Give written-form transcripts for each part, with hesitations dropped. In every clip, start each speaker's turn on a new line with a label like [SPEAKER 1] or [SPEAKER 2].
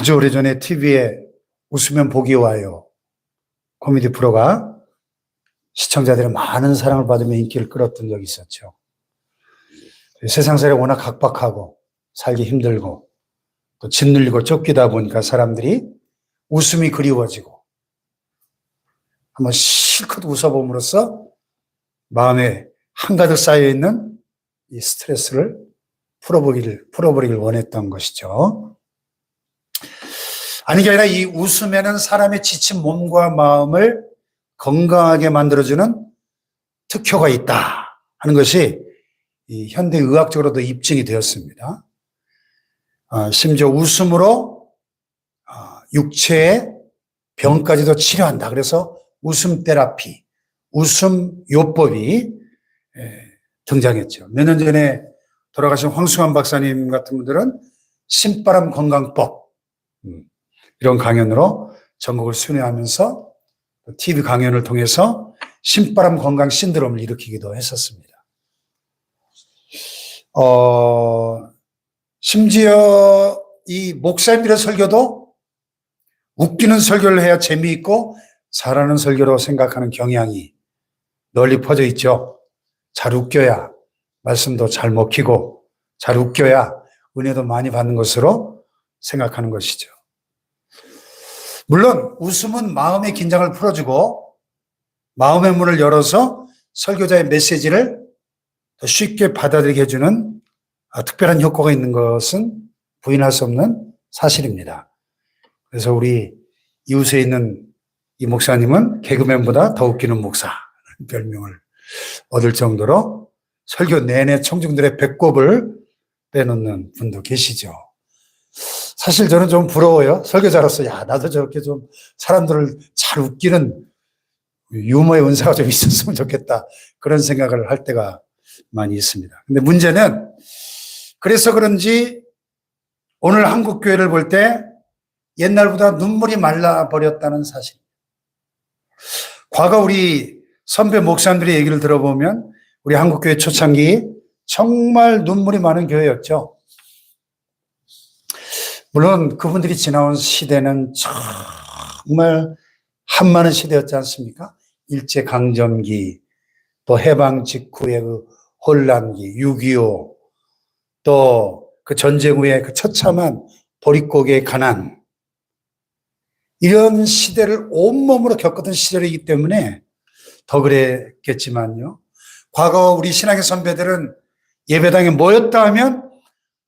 [SPEAKER 1] 아주 오래전에 TV에 웃으면 복이 와요 코미디 프로가 시청자들의 많은 사랑을 받으며 인기를 끌었던 적이 있었죠. 세상살이 워낙 각박하고 살기 힘들고 또 짓눌리고 쫓기다 보니까 사람들이 웃음이 그리워지고 한번 실컷 웃어봄으로써 마음에 한가득 쌓여있는 이 스트레스를 풀어버리길 원했던 것이죠. 아니, 게 아니라 이 웃음에는 사람의 지친 몸과 마음을 건강하게 만들어주는 특효가 있다 하는 것이 이 현대의학적으로도 입증이 되었습니다. 심지어 웃음으로 육체의 병까지도 치료한다. 그래서 웃음 테라피, 웃음 요법이 등장했죠. 몇 년 전에 돌아가신 황수환 박사님 같은 분들은 신바람 건강법 이런 강연으로 전국을 순회하면서 TV 강연을 통해서 신바람 건강 신드롬을 일으키기도 했었습니다. 심지어 이 목사님들의 설교도 웃기는 설교를 해야 재미있고 잘하는 설교로 생각하는 경향이 널리 퍼져 있죠. 잘 웃겨야 말씀도 잘 먹히고 잘 웃겨야 은혜도 많이 받는 것으로 생각하는 것이죠. 물론 웃음은 마음의 긴장을 풀어주고 마음의 문을 열어서 설교자의 메시지를 더 쉽게 받아들이게 해주는 특별한 효과가 있는 것은 부인할 수 없는 사실입니다. 그래서 우리 이웃에 있는 이 목사님은 개그맨보다 더 웃기는 목사 별명을 얻을 정도로 설교 내내 청중들의 배꼽을 빼놓는 분도 계시죠. 사실 저는 좀 부러워요. 설교자로서 나도 저렇게 좀 사람들을 잘 웃기는 유머의 은사가 좀 있었으면 좋겠다. 그런 생각을 할 때가 많이 있습니다. 근데 문제는 그래서 그런지 오늘 한국 교회를 볼 때 옛날보다 눈물이 말라버렸다는 사실. 과거 우리 선배 목사님들의 얘기를 들어보면 우리 한국교회 초창기 정말 눈물이 많은 교회였죠. 물론 그분들이 지나온 시대는 정말 한많은 시대였지 않습니까? 일제강점기, 또 해방 직후의 그 혼란기, 6.25, 또 그 전쟁 후에 그 처참한 보릿고개의 가난, 이런 시대를 온몸으로 겪었던 시절이기 때문에 더 그랬겠지만요. 과거 우리 신앙의 선배들은 예배당에 모였다 하면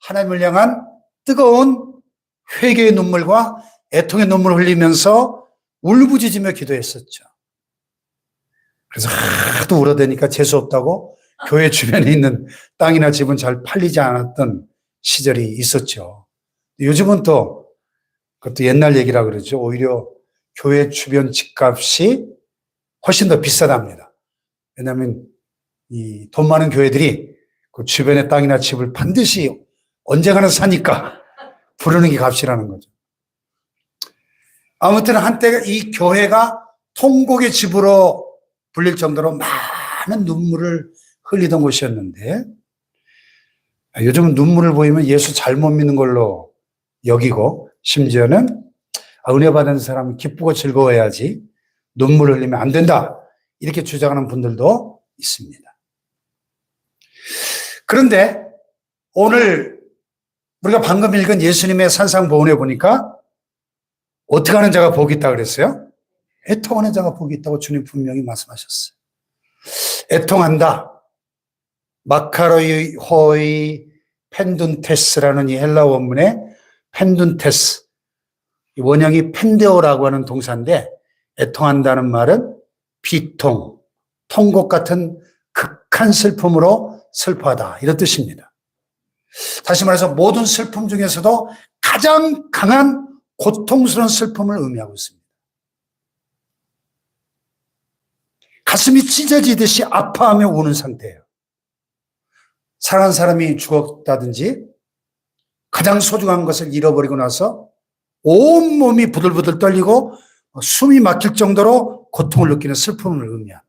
[SPEAKER 1] 하나님을 향한 뜨거운 회개의 눈물과 애통의 눈물을 흘리면서 울부짖으며 기도했었죠. 그래서 하도 울어대니까 재수없다고 교회 주변에 있는 땅이나 집은 잘 팔리지 않았던 시절이 있었죠. 요즘은 또 그것도 옛날 얘기라 그러죠. 오히려 교회 주변 집값이 훨씬 더 비싸답니다. 왜냐하면 이 돈 많은 교회들이 그 주변의 땅이나 집을 반드시 언젠가는 사니까 부르는 게 값이라는 거죠. 아무튼 한때 이 교회가 통곡의 집으로 불릴 정도로 많은 눈물을 흘리던 곳이었는데 요즘은 눈물을 보이면 예수 잘못 믿는 걸로 여기고 심지어는 은혜 받은 사람은 기쁘고 즐거워야지 눈물을 흘리면 안 된다 이렇게 주장하는 분들도 있습니다. 그런데 오늘 우리가 방금 읽은 예수님의 산상보훈에 보니까 어떻게 하는 자가 복이 있다고 그랬어요? 애통하는 자가 복이 있다고 주님 분명히 말씀하셨어요. 애통한다. 마카로이호이 펜둔테스라는 이 헬라 원문의 펜둔테스, 원형이 펜데오라고 하는 동사인데 애통한다는 말은 비통, 통곡 같은 극한 슬픔으로 슬퍼하다 이런 뜻입니다. 다시 말해서 모든 슬픔 중에서도 가장 강한 고통스러운 슬픔을 의미하고 있습니다. 가슴이 찢어지듯이 아파하며 우는 상태예요. 사랑하는 사람이 죽었다든지 가장 소중한 것을 잃어버리고 나서 온몸이 부들부들 떨리고 숨이 막힐 정도로 고통을 느끼는 슬픔을 의미합니다.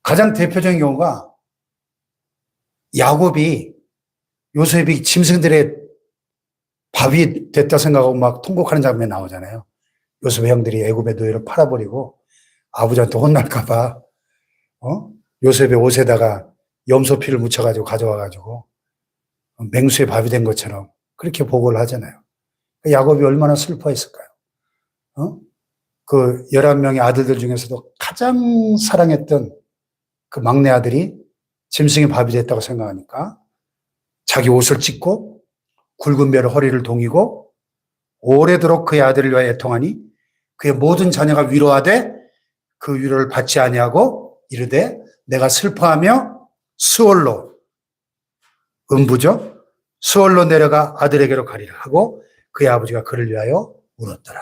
[SPEAKER 1] 가장 대표적인 경우가 야곱이 요셉이 짐승들의 밥이 됐다 생각하고 막 통곡하는 장면이 나오잖아요. 요셉의 형들이 애굽의 노예로 팔아버리고 아버지한테 혼날까 봐 요셉의 옷에다가 염소피를 묻혀가지고 가져와가지고 맹수의 밥이 된 것처럼 그렇게 보고를 하잖아요. 야곱이 얼마나 슬퍼했을까요? 그 11명의 아들들 중에서도 가장 사랑했던 그 막내 아들이 짐승의 밥이 됐다고 생각하니까 자기 옷을 찢고 굵은 배로 허리를 동이고 오래도록 그의 아들을 위하여 애통하니 그의 모든 자녀가 위로하되 그 위로를 받지 아니하고 이르되 내가 슬퍼하며 수월로 음부죠. 수월로 내려가 아들에게로 가리라 하고 그의 아버지가 그를 위하여 울었더라.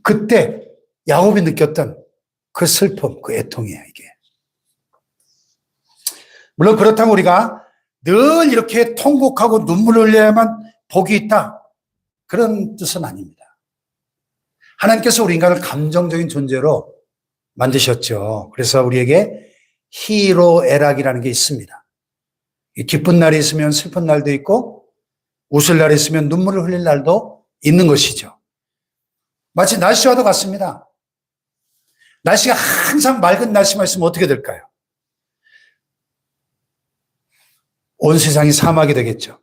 [SPEAKER 1] 그때 야곱이 느꼈던 그 슬픔, 그 애통이에요, 이게. 물론 그렇다면 우리가 늘 이렇게 통곡하고 눈물을 흘려야만 복이 있다. 그런 뜻은 아닙니다. 하나님께서 우리 인간을 감정적인 존재로 만드셨죠. 그래서 우리에게 희로애락이라는 게 있습니다. 기쁜 날이 있으면 슬픈 날도 있고 웃을 날이 있으면 눈물을 흘릴 날도 있는 것이죠. 마치 날씨와도 같습니다. 날씨가 항상 맑은 날씨만 있으면 어떻게 될까요? 온 세상이 사막이 되겠죠.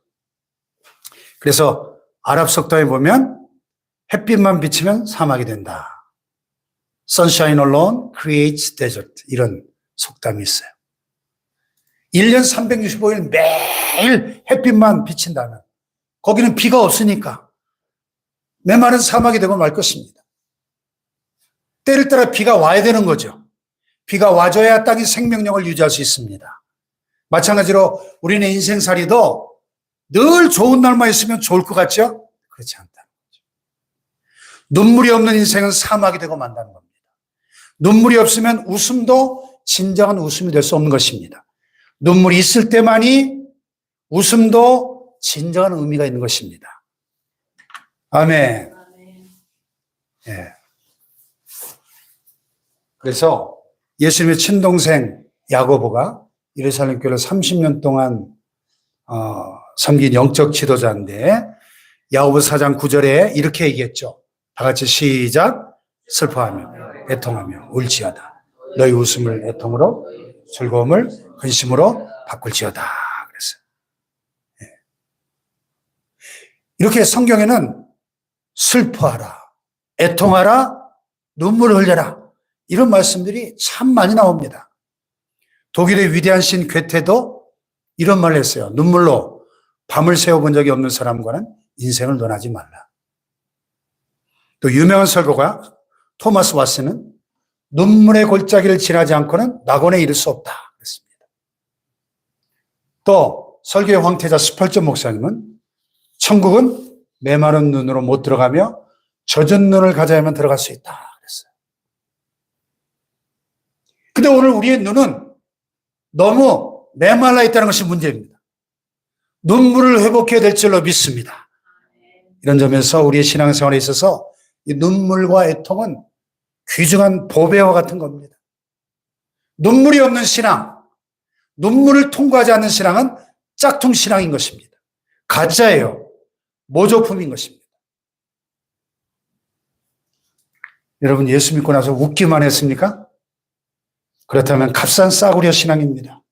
[SPEAKER 1] 그래서 아랍 속담에 보면 햇빛만 비치면 사막이 된다. Sunshine alone creates desert. 이런 속담이 있어요. 1년 365일 매일 햇빛만 비친다면 거기는 비가 없으니까 메마른 사막이 되고 말 것입니다. 때를 따라 비가 와야 되는 거죠. 비가 와줘야 땅이 생명력을 유지할 수 있습니다. 마찬가지로 우리는 인생살이도 늘 좋은 날만 있으면 좋을 것 같죠? 그렇지 않다는 거죠. 눈물이 없는 인생은 사막이 되고 만다는 겁니다. 눈물이 없으면 웃음도 진정한 웃음이 될 수 없는 것입니다. 눈물이 있을 때만이 웃음도 진정한 의미가 있는 것입니다. 아멘. 예. 그래서 예수님의 친동생 야고보가 예루살렘 교회를 30년 동안 섬긴 영적 지도자인데 야고보 4장 9절에 이렇게 얘기했죠. 다 같이 시작. 슬퍼하며 애통하며 울지어다. 너희 웃음을 애통으로 즐거움을 근심으로 바꿀지어다. 그랬어요. 예. 이렇게 성경에는 슬퍼하라, 애통하라, 눈물을 흘려라 이런 말씀들이 참 많이 나옵니다. 독일의 위대한 신 괴테도 이런 말을 했어요. 눈물로 밤을 새워본 적이 없는 사람과는 인생을 논하지 말라. 또 유명한 설교가 토마스 왓슨은 눈물의 골짜기를 지나지 않고는 낙원에 이를 수 없다 그랬습니다. 또 설교의 황태자 스펄전 목사님은 천국은 메마른 눈으로 못 들어가며 젖은 눈을 가져야만 들어갈 수 있다 그랬어요. 근데 오늘 우리의 눈은 너무 메말라 있다는 것이 문제입니다. 눈물을 회복해야 될 줄로 믿습니다. 이런 점에서 우리의 신앙생활에 있어서 이 눈물과 애통은 귀중한 보배와 같은 겁니다. 눈물이 없는 신앙, 눈물을 통과하지 않는 신앙은 짝퉁 신앙인 것입니다. 가짜예요. 모조품인 것입니다. 여러분 예수 믿고 나서 웃기만 했습니까? 그렇다면 값싼 싸구려 신앙입니다.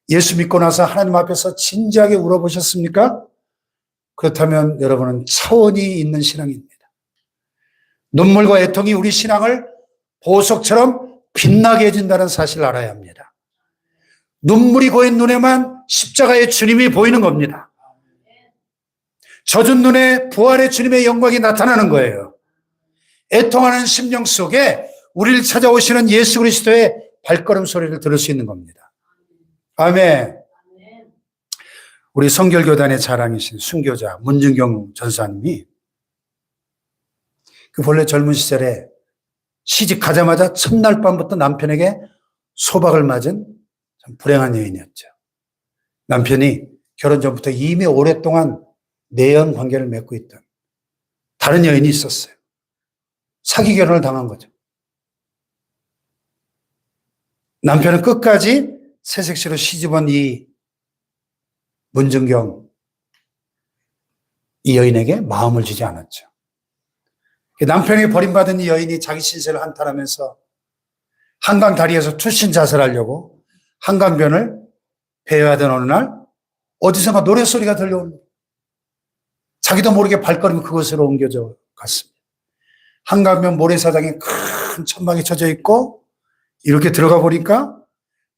[SPEAKER 1] 예수 믿고 나서 하나님 앞에서 진지하게 울어보셨습니까? 그렇다면 여러분은 차원이 있는 신앙입니다. 눈물과 애통이 우리 신앙을 보석처럼 빛나게 해준다는 사실을 알아야 합니다. 눈물이 고인 눈에만 십자가의 주님이 보이는 겁니다. 젖은 눈에 부활의 주님의 영광이 나타나는 거예요. 애통하는 심령 속에 우리를 찾아오시는 예수 그리스도의 발걸음 소리를 들을 수 있는 겁니다. 아멘. 우리 성결교단의 자랑이신 순교자 문준경 전사님이 그 본래 젊은 시절에 시집 가자마자 첫날 밤부터 남편에게 소박을 맞은 참 불행한 여인이었죠. 남편이 결혼 전부터 이미 오랫동안 내연 관계를 맺고 있던 다른 여인이 있었어요. 사기 결혼을 당한 거죠. 남편은 끝까지 새색시로 시집온 이 문중경 이 여인에게 마음을 주지 않았죠. 남편에게 버림받은 이 여인이 자기 신세를 한탄하면서 한강 다리에서 투신 자살하려고 한강변을 배회하던 어느 날 어디선가 노랫소리가 들려옵니다. 자기도 모르게 발걸음이 그곳으로 옮겨져 갔습니다. 한강변 모래사장에 큰 천막이 쳐져 있고 이렇게 들어가 보니까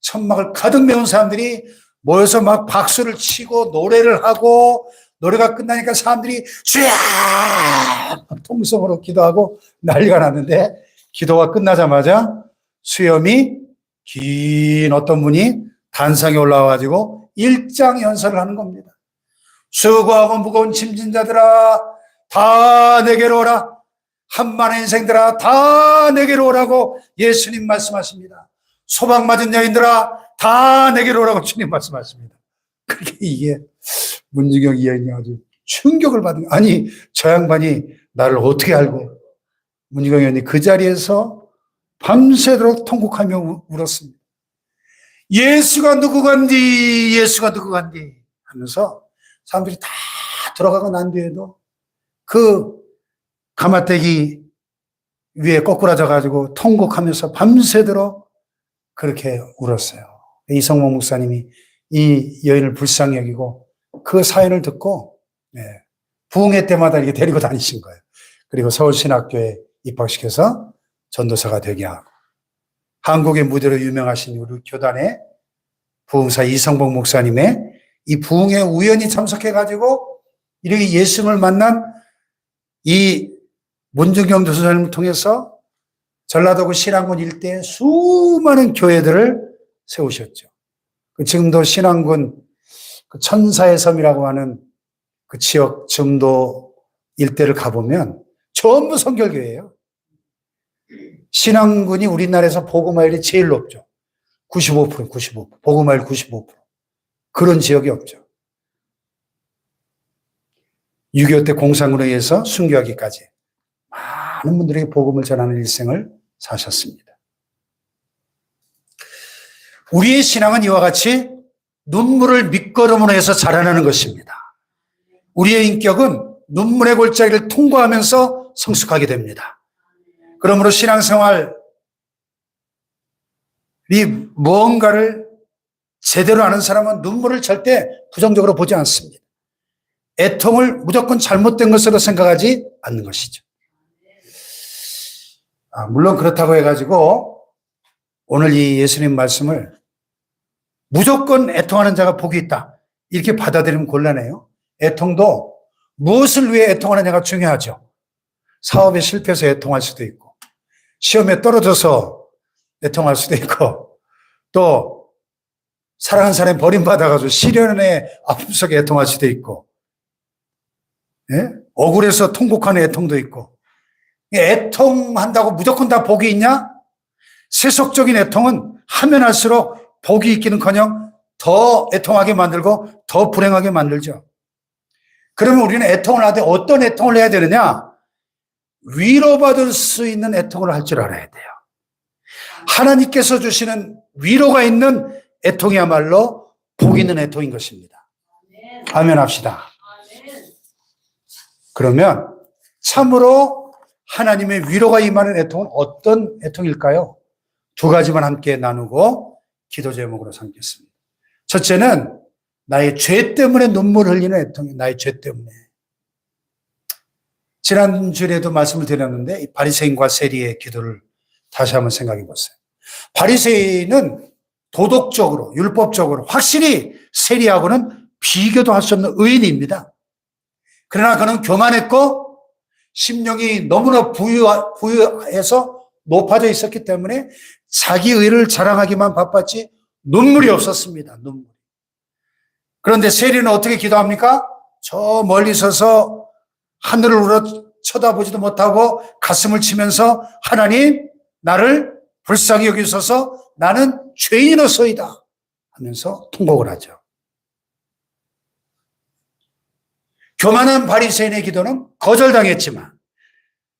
[SPEAKER 1] 천막을 가득 메운 사람들이 모여서 막 박수를 치고 노래를 하고 노래가 끝나니까 사람들이 주야 통성으로 기도하고 난리가 났는데 기도가 끝나자마자 수염이 긴 어떤 분이 단상에 올라와가지고 일장연설을 하는 겁니다. 수고하고 무거운 짐진 자들아 다 내게로 오라. 한만의 인생들아 다 내게로 오라고 예수님 말씀하십니다. 소방 맞은 여인들아 다 내게로 오라고 주님 말씀하십니다. 그게 이게 문중경 이 여인이 아주 충격을 받은, 아니 저 양반이 나를 어떻게 알고. 문중경 여인이 그 자리에서 밤새도록 통곡하며 울었습니다. 예수가 누구간디 예수가 누구간디 하면서 사람들이 다 들어가고 난 뒤에도 그 가마떼기 위에 꼬꾸라져 가지고 통곡하면서 밤새도록 그렇게 울었어요. 이성모 목사님이 이 여인을 불쌍히 여기고 그 사연을 듣고 부흥회 때마다 이렇게 데리고 다니신 거예요. 그리고 서울신학교에 입학시켜서 전도사가 되게 하고 한국의 무대로 유명하신 우리 교단의 부흥사 이성복 목사님의 이 부흥회 우연히 참석해가지고 이렇게 예수님을 만난 이 문중경 교수님을 통해서 전라도구 신안군 일대에 수많은 교회들을 세우셨죠. 지금도 신안군 천사의 섬이라고 하는 그 지역 정도 일대를 가보면 전부 성결교회예요. 신안군이 우리나라에서 복음화율이 제일 높죠. 95%, 95%. 복음화율 95%. 그런 지역이 없죠. 6.25 때 공산군에 의해서 순교하기까지 많은 분들에게 복음을 전하는 일생을 사셨습니다. 우리의 신앙은 이와 같이 눈물을 밑거름으로 해서 자라나는 것입니다. 우리의 인격은 눈물의 골짜기를 통과하면서 성숙하게 됩니다. 그러므로 신앙생활이 무언가를 제대로 아는 사람은 눈물을 절대 부정적으로 보지 않습니다. 애통을 무조건 잘못된 것으로 생각하지 않는 것이죠. 물론 그렇다고 해가지고 오늘 이 예수님 말씀을 무조건 애통하는 자가 복이 있다 이렇게 받아들이면 곤란해요. 애통도 무엇을 위해 애통하느냐가 중요하죠. 사업에 실패해서 애통할 수도 있고 시험에 떨어져서 애통할 수도 있고 또 사랑하는 사람이 버림받아가지고 시련의 아픔 속에 애통할 수도 있고 억울해서 통곡하는 애통도 있고 애통한다고 무조건 다 복이 있냐? 세속적인 애통은 하면 할수록 복이 있기는커녕 더 애통하게 만들고 더 불행하게 만들죠. 그러면 우리는 애통을 하되 어떤 애통을 해야 되느냐? 위로받을 수 있는 애통을 할 줄 알아야 돼요. 하나님께서 주시는 위로가 있는 애통이야말로 복 있는 애통인 것입니다. 아멘 합시다. 그러면 참으로 하나님의 위로가 임하는 애통은 어떤 애통일까요? 두 가지만 함께 나누고 기도 제목으로 삼겠습니다. 첫째는 나의 죄 때문에 눈물 흘리는 애통이에요. 나의 죄 때문에. 지난주에도 말씀을 드렸는데 이 바리새인과 세리의 기도를 다시 한번 생각해 보세요. 바리새인은 도덕적으로 율법적으로 확실히 세리하고는 비교도 할 수 없는 의인입니다. 그러나 그는 교만했고 심령이 너무나 부유해서 높아져 있었기 때문에 자기 의를 자랑하기만 바빴지 눈물이 없었습니다. 눈물. 그런데 세리는 어떻게 기도합니까? 저 멀리 서서 하늘을 우러 쳐다보지도 못하고 가슴을 치면서 하나님 나를 불쌍히 여기소서 나는 죄인으로서이다 하면서 통곡을 하죠. 교만한 바리새인의 기도는 거절당했지만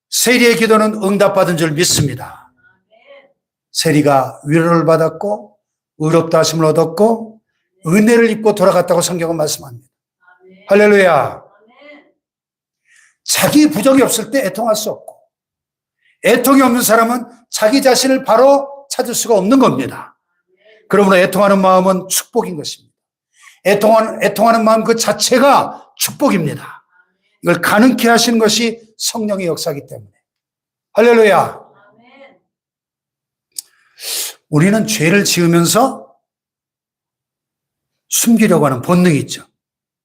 [SPEAKER 1] 세리의 기도는 응답받은 줄 믿습니다. 세리가 위로를 받았고 의롭다 하심을 얻었고 은혜를 입고 돌아갔다고 성경은 말씀합니다. 할렐루야. 자기 부정이 없을 때 애통할 수 없고, 애통이 없는 사람은 자기 자신을 바로 찾을 수가 없는 겁니다. 그러므로 애통하는 마음은 축복인 것입니다. 애통하는 마음 그 자체가 축복입니다. 이걸 가능케 하시는 것이 성령의 역사이기 때문에. 할렐루야. 우리는 죄를 지으면서 숨기려고 하는 본능이 있죠.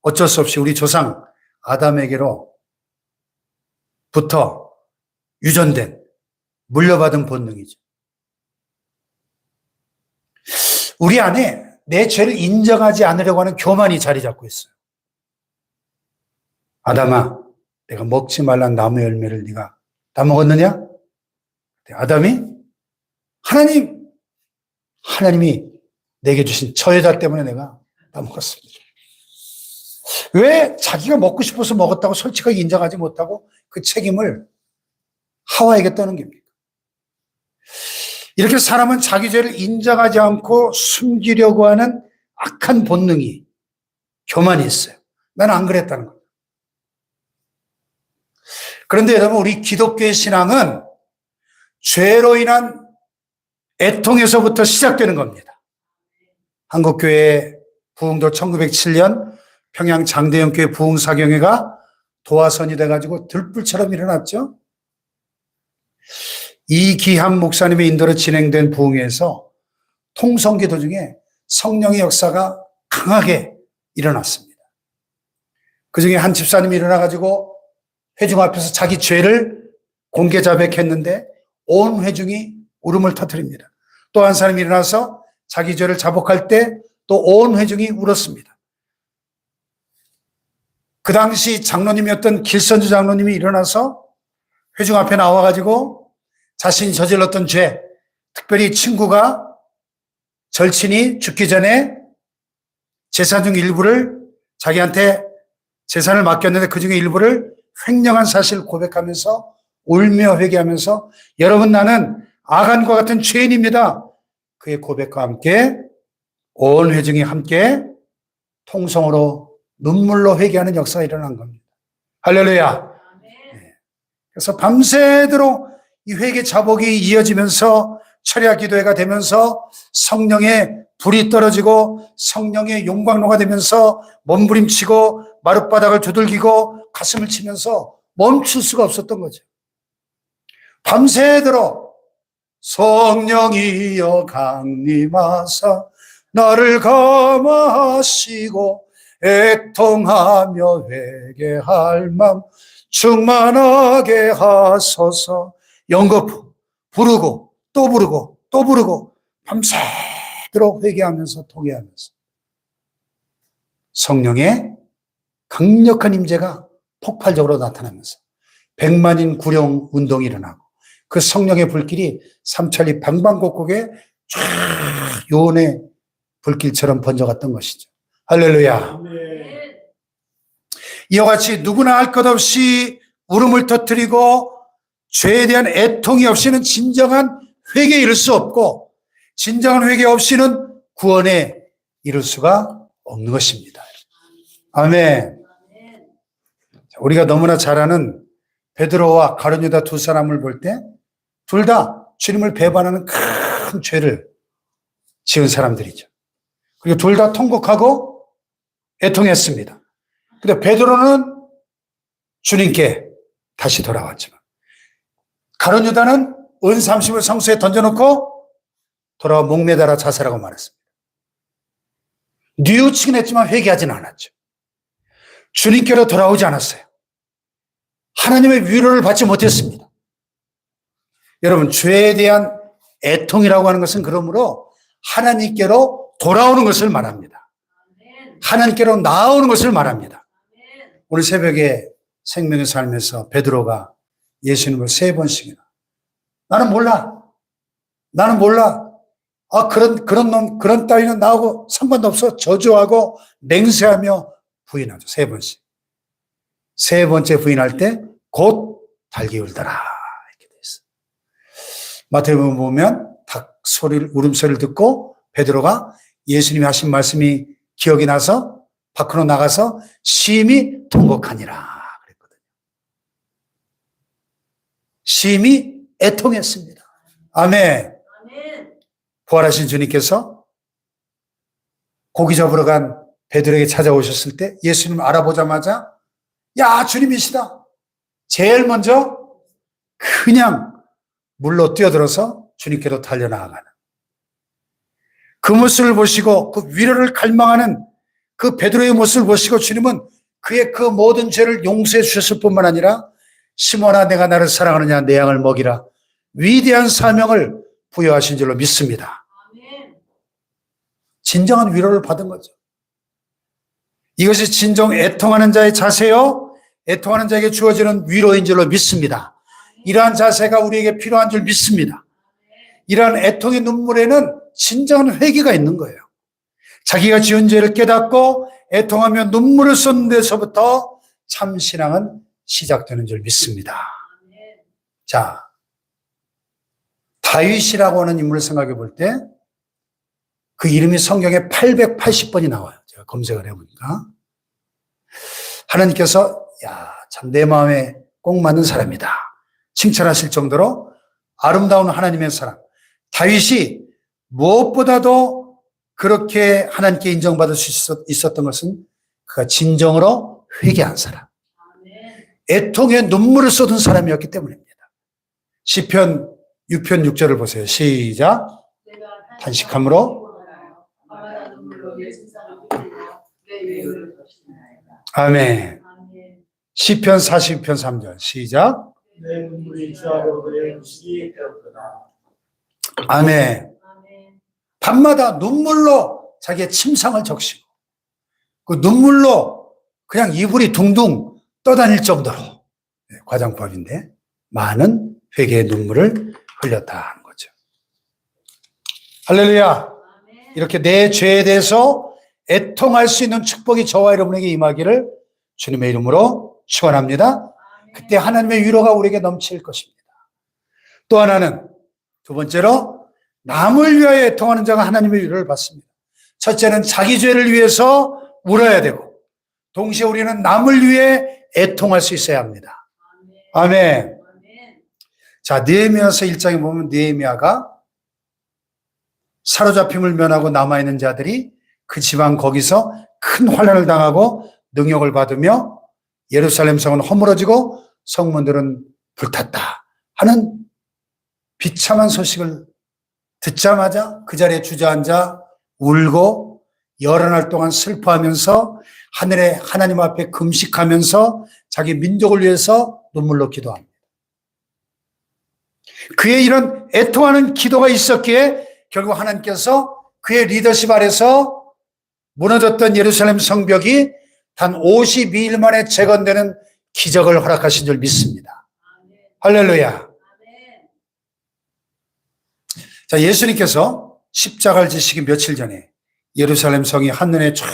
[SPEAKER 1] 어쩔 수 없이 우리 조상 아담에게로부터 유전된, 물려받은 본능이죠. 우리 안에 내 죄를 인정하지 않으려고 하는 교만이 자리 잡고 있어요. 아담아, 내가 먹지 말란 나무 열매를 네가 다 먹었느냐? 아담이 하나님이 내게 주신 저 여자 때문에 내가 다 먹었습니다. 왜 자기가 먹고 싶어서 먹었다고 솔직하게 인정하지 못하고 그 책임을 하와에게 떠는 겁니까? 이렇게 사람은 자기 죄를 인정하지 않고 숨기려고 하는 악한 본능이, 교만이 있어요. 나는 안 그랬다는 거예요. 그런데 여러분, 우리 기독교의 신앙은 죄로 인한 애통에서부터 시작되는 겁니다. 한국교회 부흥도 1907년 평양 장대영교회 부흥사경회가 도화선이 돼가지고 들불처럼 일어났죠. 이기한 목사님의 인도로 진행된 부흥회에서 통성기도 중에 성령의 역사가 강하게 일어났습니다. 그중에 한 집사님이 일어나가지고 회중 앞에서 자기 죄를 공개 자백했는데 온 회중이 울음을 터뜨립니다. 또 한 사람이 일어나서 자기 죄를 자복할 때 또 온 회중이 울었습니다. 그 당시 장로님이었던 길선주 장로님이 일어나서 회중 앞에 나와가지고 자신이 저질렀던 죄, 특별히 친구가, 절친이 죽기 전에 재산 중 일부를 자기한테 재산을 맡겼는데 그 중에 일부를 횡령한 사실을 고백하면서 울며 회개하면서 여러분, 나는 아간과 같은 죄인입니다. 그의 고백과 함께 온 회중이 함께 통성으로 눈물로 회개하는 역사가 일어난 겁니다. 할렐루야. 그래서 밤새도록 이 회개 자복이 이어지면서 철야 기도회가 되면서 성령의 불이 떨어지고 성령의 용광로가 되면서 몸부림치고 마룻바닥을 두들기고 가슴을 치면서 멈출 수가 없었던 거죠. 밤새도록 성령이여 강림하사 나를 감화하시고 애통하며 회개할 맘 충만하게 하소서. 연거푸 부르고 또 부르고 또 부르고 밤새도록 회개하면서 통회하면서 성령의 강력한 임재가 폭발적으로 나타나면서 100만인 구령 운동이 일어나고 그 성령의 불길이 삼천리 방방곡곡에 쫙 요원의 불길처럼 번져갔던 것이죠. 할렐루야. 이와 같이 누구나 할 것 없이 울음을 터뜨리고 죄에 대한 애통이 없이는 진정한 회개에 이를 수 없고 진정한 회개 없이는 구원에 이를 수가 없는 것입니다. 아멘. 우리가 너무나 잘 아는 베드로와 가룟 유다 두 사람을 볼 때 둘 다 주님을 배반하는 큰 죄를 지은 사람들이죠. 그리고 둘 다 통곡하고 애통했습니다. 근데 베드로는 주님께 다시 돌아왔지만 가룟 유다는 은 30을 성수에 던져놓고 돌아와 목매달아 자살하고 말했습니다. 뉘우치긴 했지만 회개하지는 않았죠. 주님께로 돌아오지 않았어요. 하나님의 위로를 받지 못했습니다. 여러분, 죄에 대한 애통이라고 하는 것은 그러므로 하나님께로 돌아오는 것을 말합니다. 하나님께로 나아오는 것을 말합니다. 오늘 새벽에 생명의 삶에서 베드로가 예수님을 3번씩이나 나는 몰라. 그런 놈, 그런 따위는 나하고 상관도 없어. 저주하고 맹세하며 부인하죠. 3번씩. 3번째 부인할 때 곧 달기 울더라. 이렇게 돼 있어요. 마태복음 보면 닭 소리를, 울음소리를 듣고 베드로가 예수님이 하신 말씀이 기억이 나서 밖으로 나가서 심히 통곡하니라 그랬거든요. 심히 애통했습니다. 아멘. 부활하신 주님께서 고기 잡으러 간 베드로에게 찾아오셨을 때 예수님 알아보자마자 야, 주님이시다. 제일 먼저 그냥 물로 뛰어들어서 주님께로 달려나가는 그 모습을 보시고 그 위로를 갈망하는 그 베드로의 모습을 보시고 주님은 그의 그 모든 죄를 용서해 주셨을 뿐만 아니라 시몬아 내가 나를 사랑하느냐 내 양을 먹이라 위대한 사명을 부여하신 줄로 믿습니다. 진정한 위로를 받은 거죠. 이것이 진정 애통하는 자의 자세요. 애통하는 자에게 주어지는 위로인 줄로 믿습니다. 이러한 자세가 우리에게 필요한 줄 믿습니다. 이러한 애통의 눈물에는 진정한 회개가 있는 거예요. 자기가 지은 죄를 깨닫고 애통하며 눈물을 쏟는 데서부터 참 신앙은 시작되는 줄 믿습니다. 자, 다윗이라고 하는 인물을 생각해 볼 때 그 이름이 성경에 880번이 나와요. 제가 검색을 해보니까. 하나님께서 야, 참 내 마음에 꼭 맞는 사람이다. 칭찬하실 정도로 아름다운 하나님의 사람. 다윗이 무엇보다도 그렇게 하나님께 인정받을 수 있었던 것은 그가 진정으로 회개한 사람. 애통의 눈물을 쏟은 사람이었기 때문입니다. 시편 6편 6절을 보세요. 시작. 탄식함으로 아멘. 시편 42편 3절 시작.
[SPEAKER 2] 내 눈물이 주하고 그의 음식이 되었구나.
[SPEAKER 1] 아멘. 밤마다 눈물로 자기의 침상을 적시고 그 눈물로 그냥 이불이 둥둥 떠다닐 정도로 과장법인데 많은 회개의 눈물을 흘렸다 하는 거죠. 할렐루야. 이렇게 내 죄에 대해서 애통할 수 있는 축복이 저와 여러분에게 임하기를 주님의 이름으로 축원합니다. 그때 하나님의 위로가 우리에게 넘칠 것입니다. 또 하나는 두 번째로 남을 위하여 애통하는 자가 하나님의 위로를 받습니다. 첫째는 자기 죄를 위해서 울어야 되고 동시에 우리는 남을 위해 애통할 수 있어야 합니다. 아멘. 자, 느헤미야서 1장에 보면 느헤미야가 사로잡힘을 면하고 남아있는 자들이 그 지방 거기서 큰 환난을 당하고 능욕을 받으며 예루살렘 성은 허물어지고 성문들은 불탔다 하는 비참한 소식을 듣자마자 그 자리에 주저앉아 울고 여러 날 동안 슬퍼하면서 하늘에 하나님 앞에 금식하면서 자기 민족을 위해서 눈물로 기도합니다. 그의 이런 애통하는 기도가 있었기에 결국 하나님께서 그의 리더십 아래서 무너졌던 예루살렘 성벽이 단 52일 만에 재건되는 기적을 허락하신 줄 믿습니다. 할렐루야. 자, 예수님께서 십자가를 지시기 며칠 전에 예루살렘 성이 한눈에 쫙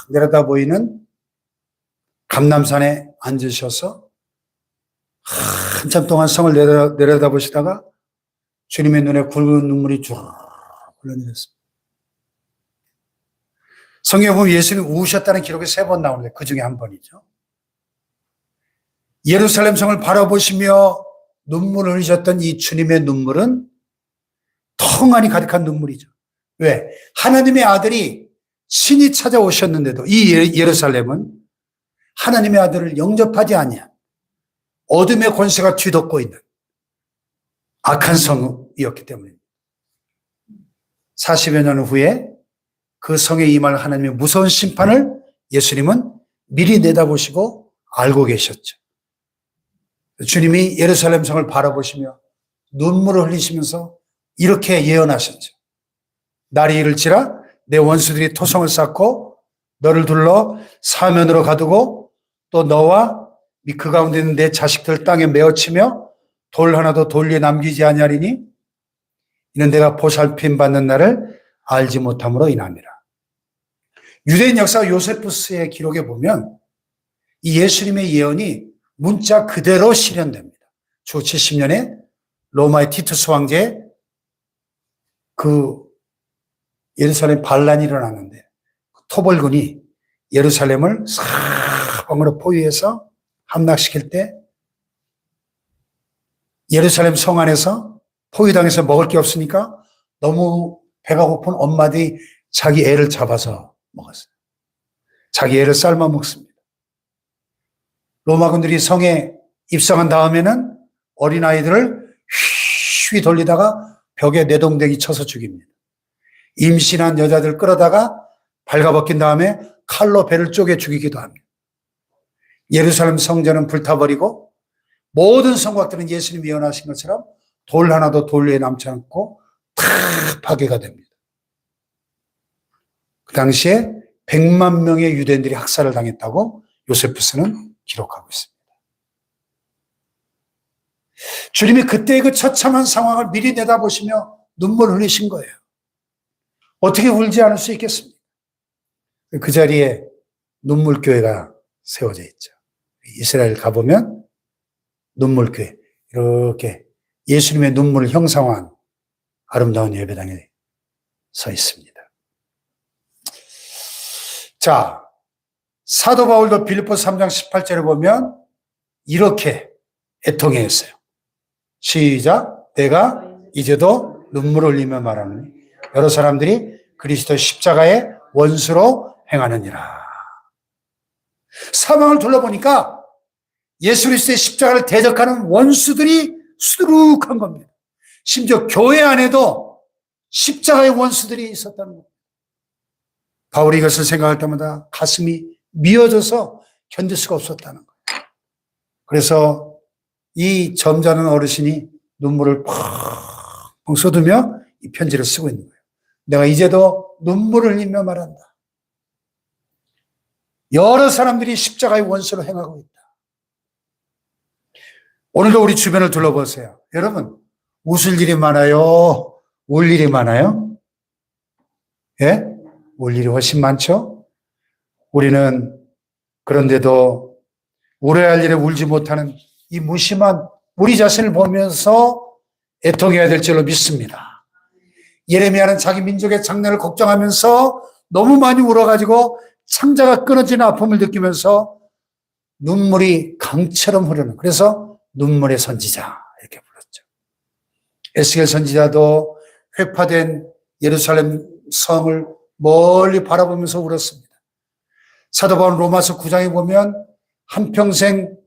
[SPEAKER 1] 내려다 보이는 감람산에 앉으셔서 한참 동안 성을 내려다 보시다가 주님의 눈에 굵은 눈물이 쭉 흘러내렸습니다. 성경에 보면 예수님이 우셨다는 기록이 3번 나오는데 그 중에 한 번이죠. 예루살렘 성을 바라보시며 눈물을 흘리셨던 이 주님의 눈물은 텅하니 가득한 눈물이죠. 왜? 하나님의 아들이 신이 찾아오셨는데도 이 예루살렘은 하나님의 아들을 영접하지 아니한 어둠의 권세가 뒤덮고 있는 악한 성이었기 때문입니다. 40여 년 후에 그 성에 임할 하나님의 무서운 심판을 예수님은 미리 내다보시고 알고 계셨죠. 주님이 예루살렘 성을 바라보시며 눈물을 흘리시면서 이렇게 예언하셨죠. 날이 이를지라 내 원수들이 토성을 쌓고 너를 둘러 사면으로 가두고 또 너와 그 가운데 있는 내 자식들 땅에 메어치며 돌 하나도 돌 위에 남기지 아니하리니 이는 내가 보살핌 받는 날을 알지 못함으로 인함이라. 유대인 역사 요세푸스의 기록에 보면 이 예수님의 예언이 문자 그대로 실현됩니다. 주 70년에 로마의 티투스 황제의 그 예루살렘 반란이 일어났는데 토벌군이 예루살렘을 사방으로 포위해서 함락시킬 때 예루살렘 성 안에서 포위당해서 먹을 게 없으니까 너무 배가 고픈 엄마들이 자기 애를 잡아서 먹었어요. 자기 애를 삶아 먹습니다. 로마군들이 성에 입성한 다음에는 어린아이들을 휘휘 돌리다가 벽에 뇌동댕이 쳐서 죽입니다. 임신한 여자들 끌어다가 발가벗긴 다음에 칼로 배를 쪼개 죽이기도 합니다. 예루살렘 성전은 불타버리고 모든 성곽들은 예수님이 예언하신 것처럼 돌 하나도 돌 위에 남지 않고 다 파괴가 됩니다. 그 당시에 100만 명의 유대인들이 학살을 당했다고 요세푸스는 기록하고 있습니다. 주님이 그때의 그 처참한 상황을 미리 내다보시며 눈물 흘리신 거예요. 어떻게 울지 않을 수 있겠습니까? 그 자리에 눈물교회가 세워져 있죠. 이스라엘 가보면 눈물교회, 이렇게 예수님의 눈물을 형상화한 아름다운 예배당에 서 있습니다. 자, 사도 바울도 빌립보 3장 18절에 보면 이렇게 애통해했어요. 시작. 내가 이제도 눈물을 흘리며 말하노니 여러 사람들이 그리스도의 십자가의 원수로 행하느니라. 사망을 둘러보니까 예수 그리스도의 십자가를 대적하는 원수들이 수두룩한 겁니다. 심지어 교회 안에도 십자가의 원수들이 있었다는 겁니다. 바울이 이것을 생각할 때마다 가슴이 미어져서 견딜 수가 없었다는 거예요. 그래서 이 점잖은 어르신이 눈물을 펑펑 쏟으며 이 편지를 쓰고 있는 거예요. 내가 이제도 눈물을 흘리며 말한다. 여러 사람들이 십자가의 원수로 행하고 있다. 오늘도 우리 주변을 둘러보세요. 여러분, 웃을 일이 많아요? 울 일이 많아요? 예? 울 일이 훨씬 많죠? 우리는 그런데도 울어야 할 일에 울지 못하는 이 무심한 우리 자신을 보면서 애통해야 될 줄로 믿습니다. 예레미야는 자기 민족의 장래를 걱정하면서 너무 많이 울어가지고 창자가 끊어지는 아픔을 느끼면서 눈물이 강처럼 흐르는, 그래서 눈물의 선지자 이렇게 불렀죠. 에스겔 선지자도 회파된 예루살렘 성을 멀리 바라보면서 울었습니다. 사도 바울 로마서 9장에 보면 한평생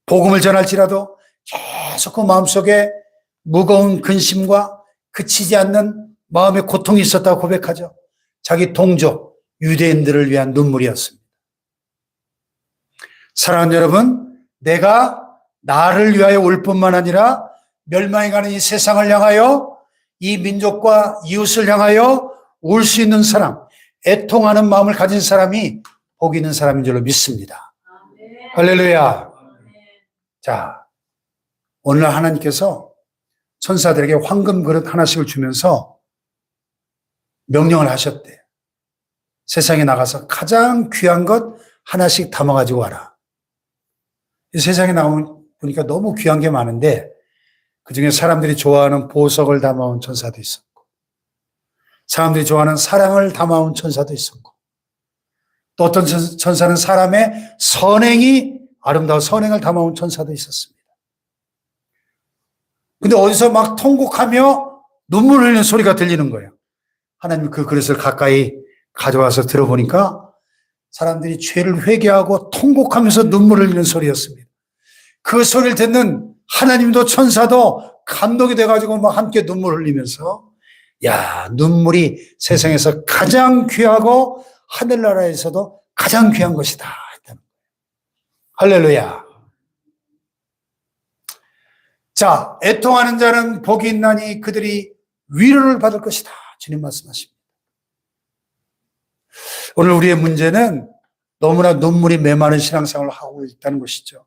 [SPEAKER 1] 복음을 전할지라도 계속 그 마음속에 무거운 근심과 그치지 않는 마음의 고통이 있었다고 고백하죠. 자기 동족 유대인들을 위한 눈물이었습니다. 사랑하는 여러분, 내가 나를 위하여 울 뿐만 아니라 멸망해가는 이 세상을 향하여, 이 민족과 이웃을 향하여 울 수 있는 사람, 애통하는 마음을 가진 사람이 복 있는 사람인 줄로 믿습니다. 할렐루야. 자, 오늘 하나님께서 천사들에게 황금 그릇 하나씩을 주면서 명령을 하셨대요. 세상에 나가서 가장 귀한 것 하나씩 담아가지고 와라. 세상에 나오니까 너무 귀한 게 많은데 그중에 사람들이 좋아하는 보석을 담아온 천사도 있었고, 사람들이 좋아하는 사랑을 담아온 천사도 있었고, 또 어떤 천사는 사람의 선행이 아름다운 선행을 담아온 천사도 있었습니다. 근데 어디서 막 통곡하며 눈물 흘리는 소리가 들리는 거예요. 하나님 그 그릇을 가까이 가져와서 들어보니까 사람들이 죄를 회개하고 통곡하면서 눈물 흘리는 소리였습니다. 그 소리를 듣는 하나님도 천사도 감동이 돼가지고 막 함께 눈물 흘리면서, 야, 눈물이 세상에서 가장 귀하고 하늘나라에서도 가장 귀한 것이다. 할렐루야. 자, 애통하는 자는 복이 있나니 그들이 위로를 받을 것이다. 주님 말씀하십니다. 오늘 우리의 문제는 너무나 눈물이 메마른 신앙생활을 하고 있다는 것이죠.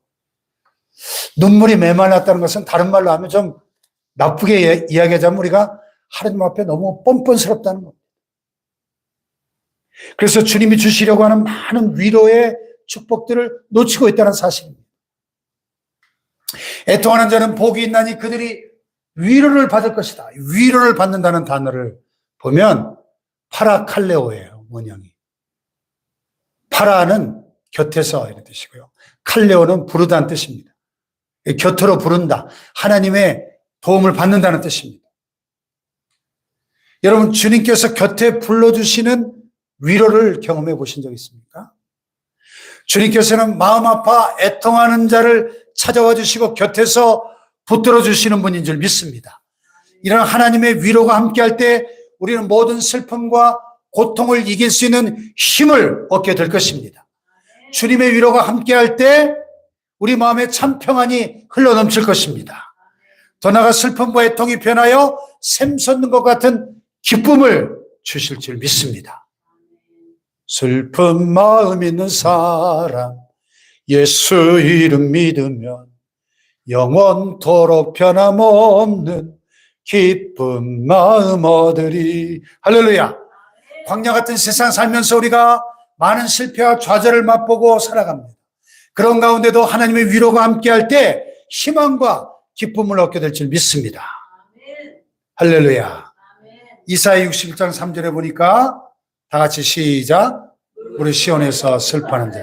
[SPEAKER 1] 눈물이 메말랐다는 것은 다른 말로 하면 좀 나쁘게 이야기하자면 우리가 하나님 앞에 너무 뻔뻔스럽다는 겁니다. 그래서 주님이 주시려고 하는 많은 위로의 축복들을 놓치고 있다는 사실입니다. 애통하는 자는 복이 있나니 그들이 위로를 받을 것이다. 위로를 받는다는 단어를 보면 파라칼레오예요, 원형이. 파라는 곁에서 이런 뜻이고요. 칼레오는 부르다는 뜻입니다. 곁으로 부른다. 하나님의 도움을 받는다는 뜻입니다. 여러분, 주님께서 곁에 불러주시는 위로를 경험해 보신 적 있습니까? 주님께서는 마음 아파 애통하는 자를 찾아와 주시고 곁에서 붙들어 주시는 분인 줄 믿습니다. 이런 하나님의 위로가 함께할 때 우리는 모든 슬픔과 고통을 이길 수 있는 힘을 얻게 될 것입니다. 주님의 위로가 함께할 때 우리 마음에 참 평안이 흘러넘칠 것입니다. 더 나아가 슬픔과 애통이 변하여 샘솟는 것 같은 기쁨을 주실 줄 믿습니다. 슬픈 마음 있는 사람 예수 이름 믿으면 영원토록 변함없는 기쁜 마음 얻으리. 할렐루야. 광야 같은 세상 살면서 우리가 많은 실패와 좌절을 맛보고 살아갑니다. 그런 가운데도 하나님의 위로가 함께할 때 희망과 기쁨을 얻게 될 줄 믿습니다. 할렐루야. 이사야 61장 3절에 보니까 다 같이 시작. 우리 시온에서 슬퍼하는 자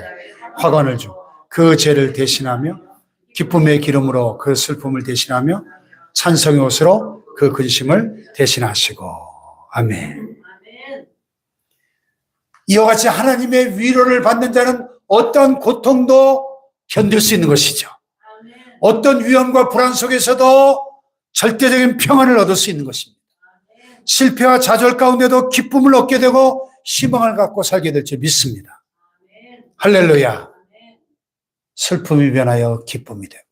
[SPEAKER 1] 화관을 주 그 죄를 대신하며 기쁨의 기름으로 그 슬픔을 대신하며 찬송의 옷으로 그 근심을 대신하시고. 아멘. 이와 같이 하나님의 위로를 받는 자는 어떤 고통도 견딜 수 있는 것이죠. 어떤 위험과 불안 속에서도 절대적인 평안을 얻을 수 있는 것입니다. 실패와 좌절 가운데도 기쁨을 얻게 되고 희망을 갖고 살게 될 줄 믿습니다. 할렐루야. 슬픔이 변하여 기쁨이 되고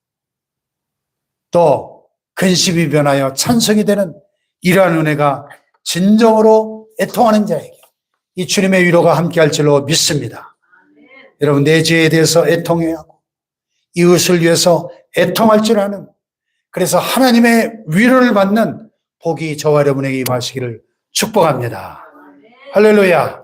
[SPEAKER 1] 또 근심이 변하여 찬송이 되는 이러한 은혜가 진정으로 애통하는 자에게 이 주님의 위로가 함께할 줄로 믿습니다. 여러분, 내 죄에 대해서 애통해야 하고 이웃을 위해서 애통할 줄 아는, 그래서 하나님의 위로를 받는 복이 저와 여러분에게 임하시기를 축복합니다. 할렐루야.